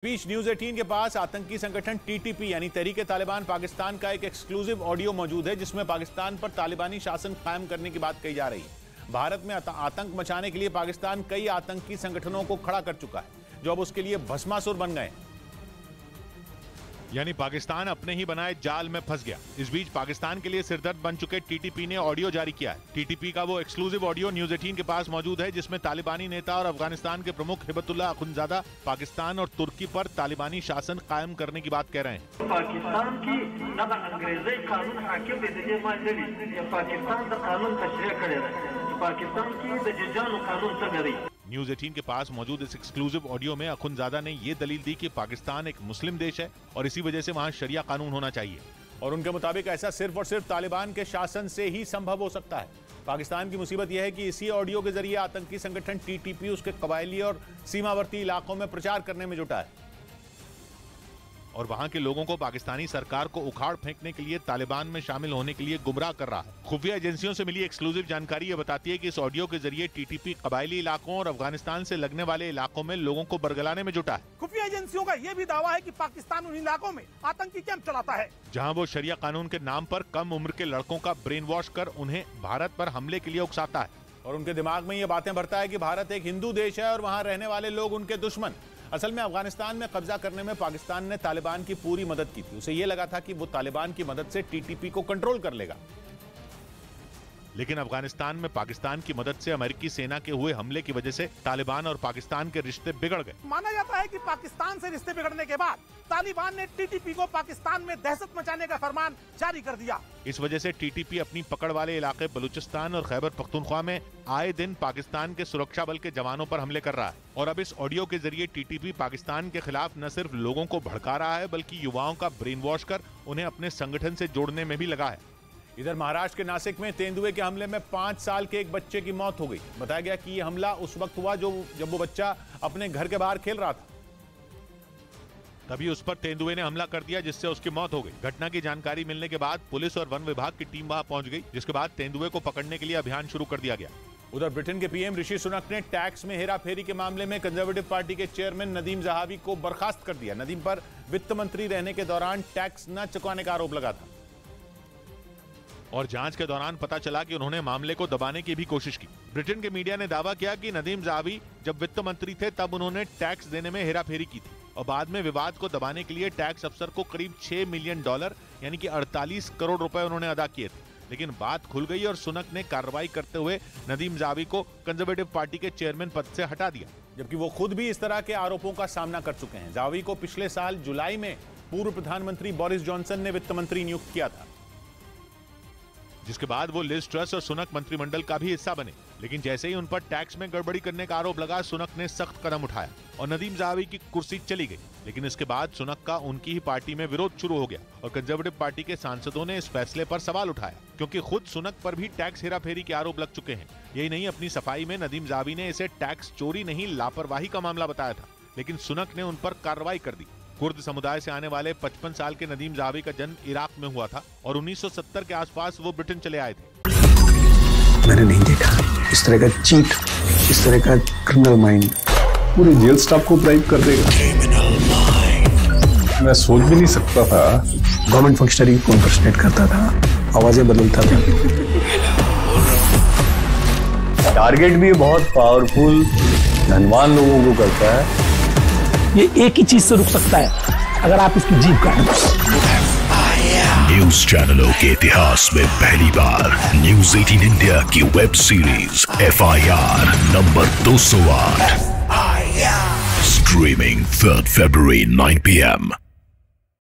बीच news 18 के पास आतंकी संगठन टीटीपी यानी तहरीक-ए-तालिबान पाकिस्तान का एक एक्सक्लूसिव ऑडियो मौजूद है जिसमें पाकिस्तान पर तालिबानी शासन कायम करने की बात कही जा रही है। भारत में आतंक मचाने के लिए पाकिस्तान कई आतंकी संगठनों को खड़ा कर चुका है जो अब उसके लिए भस्मासुर बन गए हैं। यानी पाकिस्तान अपने ही बनाए जाल में फंस गया। इस बीच पाकिस्तान के लिए सिरदर्द बन चुके टीटीपी ने ऑडियो जारी किया है। टीटीपी का वो एक्सक्लूसिव ऑडियो न्यूज 18 के पास मौजूद है जिसमें तालिबानी नेता और अफगानिस्तान के प्रमुख हिबतुल्लाह अखुंदजादा पाकिस्तान और तुर्की पर तालिबानी शासन कायम करने की बात कह रहे हैं। पाकिस्तान की अंग्रेजी कानून हाकिम पाकिस्तान की न्यूज 18 के पास मौजूद इस एक्सक्लूसिव ऑडियो में अखुंदजादा ने ये दलील दी कि पाकिस्तान एक मुस्लिम देश है और इसी वजह से वहाँ शरिया कानून होना चाहिए। और उनके मुताबिक ऐसा सिर्फ और सिर्फ तालिबान के शासन से ही संभव हो सकता है। पाकिस्तान की मुसीबत यह है कि इसी ऑडियो के जरिए आतंकी संगठन टीटीपी उसके कबायली और सीमावर्ती इलाकों में प्रचार करने में जुटा है और वहां के लोगों को पाकिस्तानी सरकार को उखाड़ फेंकने के लिए तालिबान में शामिल होने के लिए गुमराह कर रहा है। खुफिया एजेंसियों से मिली एक्सक्लूसिव जानकारी ये बताती है कि इस ऑडियो के जरिए टीटीपी कबायली इलाकों और अफगानिस्तान से लगने वाले इलाकों में लोगों को बरगलाने में जुटा है। खुफिया एजेंसियों का ये भी दावा है कि पाकिस्तान उन इलाकों में आतंकी कैंप चलाता है जहाँ वो शरिया कानून के नाम पर कम उम्र के लड़कों का ब्रेन वॉश कर उन्हें भारत पर हमले के लिए उकसाता है और उनके दिमाग में ये बातें भरता है कि भारत एक हिंदू देश है और वहाँ रहने वाले लोग उनके दुश्मन। असल में अफगानिस्तान में कब्जा करने में पाकिस्तान ने तालिबान की पूरी मदद की थी। उसे यह लगा था कि वो तालिबान की मदद से टीटीपी को कंट्रोल कर लेगा, लेकिन अफगानिस्तान में पाकिस्तान की मदद से अमेरिकी सेना के हुए हमले की वजह से तालिबान और पाकिस्तान के रिश्ते बिगड़ गए। माना जाता है कि पाकिस्तान से रिश्ते बिगड़ने के बाद तालिबान ने टीटीपी को पाकिस्तान में दहशत मचाने का फरमान जारी कर दिया। इस वजह से टीटीपी अपनी पकड़ वाले इलाके बलूचिस्तान और खैबर पख्तूनख्वा में आए दिन पाकिस्तान के सुरक्षा बल के जवानों पर हमले कर रहा है और अब इस ऑडियो के जरिए टीटीपी पाकिस्तान के खिलाफ न सिर्फ लोगों को भड़का रहा है बल्कि युवाओं का ब्रेन वॉश कर उन्हें अपने संगठन से जोड़ने में भी लगा है। इधर महाराष्ट्र के नासिक में तेंदुए के हमले में 5 साल के एक बच्चे की मौत हो गई। बताया गया कि यह हमला उस वक्त हुआ जब वो बच्चा अपने घर के बाहर खेल रहा था, तभी उस पर तेंदुए ने हमला कर दिया जिससे उसकी मौत हो गई। घटना की जानकारी मिलने के बाद पुलिस और वन विभाग की टीम वहां पहुंच गई जिसके बाद तेंदुए को पकड़ने के लिए अभियान शुरू कर दिया गया। उधर ब्रिटेन के पीएम ऋषि सुनक ने टैक्स में हेराफेरी के मामले में कंजर्वेटिव पार्टी के चेयरमैन नदीम ज़हावी को बर्खास्त कर दिया। नदीम पर वित्त मंत्री रहने के दौरान टैक्स न चुकाने का आरोप लगा था और जांच के दौरान पता चला कि उन्होंने मामले को दबाने की भी कोशिश की। ब्रिटेन के मीडिया ने दावा किया कि नदीम ज़हावी जब वित्त मंत्री थे तब उन्होंने टैक्स देने में हेराफेरी की थी और बाद में विवाद को दबाने के लिए टैक्स अफसर को करीब $6 मिलियन यानी कि 48 करोड़ रुपए उन्होंने अदा किए थे। लेकिन बात खुल गई और सुनक ने कार्रवाई करते हुए नदीम ज़हावी को कंजर्वेटिव पार्टी के चेयरमैन पद से हटा दिया, जबकि वो खुद भी इस तरह के आरोपों का सामना कर चुके हैं। ज़हावी को पिछले साल जुलाई में पूर्व प्रधानमंत्री बोरिस जॉनसन ने वित्त मंत्री नियुक्त किया था, जिसके बाद वो लिज ट्रस और सुनक मंत्रिमंडल का भी हिस्सा बने। लेकिन जैसे ही उन पर टैक्स में गड़बड़ी करने का आरोप लगा सुनक ने सख्त कदम उठाया और नदीम ज़हावी की कुर्सी चली गई। लेकिन इसके बाद सुनक का उनकी ही पार्टी में विरोध शुरू हो गया और कंजर्वेटिव पार्टी के सांसदों ने इस फैसले पर सवाल उठाया क्योंकि खुद सुनक पर भी टैक्स हेराफेरी के आरोप लग चुके हैं। यही नहीं, अपनी सफाई में नदीम ज़हावी ने इसे टैक्स चोरी नहीं लापरवाही का मामला बताया था, लेकिन सुनक ने उन पर कार्रवाई कर दी। कुर्द समुदाय से आने वाले 55 साल के नदीम ज़हावी का जन्म इराक में हुआ था और 1970 के आसपास वो ब्रिटेन चले आए थे। मैंने नहीं देखा इस तरह का चीट, इस तरह का क्रिमिनल माइंड पूरे जेल स्टाफ को ब्राइब कर देगा। मैं सोच भी नहीं सकता था। गवर्नमेंट फंक्शनरी को इम्पर्सनेट करता था, आवाजें बदलता था। टारगेट भी बहुत पावरफुल धनवान लोगों को करता है। ये एक ही चीज से रुक सकता है, अगर आप इसकी जीभ काट दो। न्यूज चैनलों के इतिहास में पहली बार न्यूज 18 इंडिया की web series FIR number 208 streaming 3 February 9 PM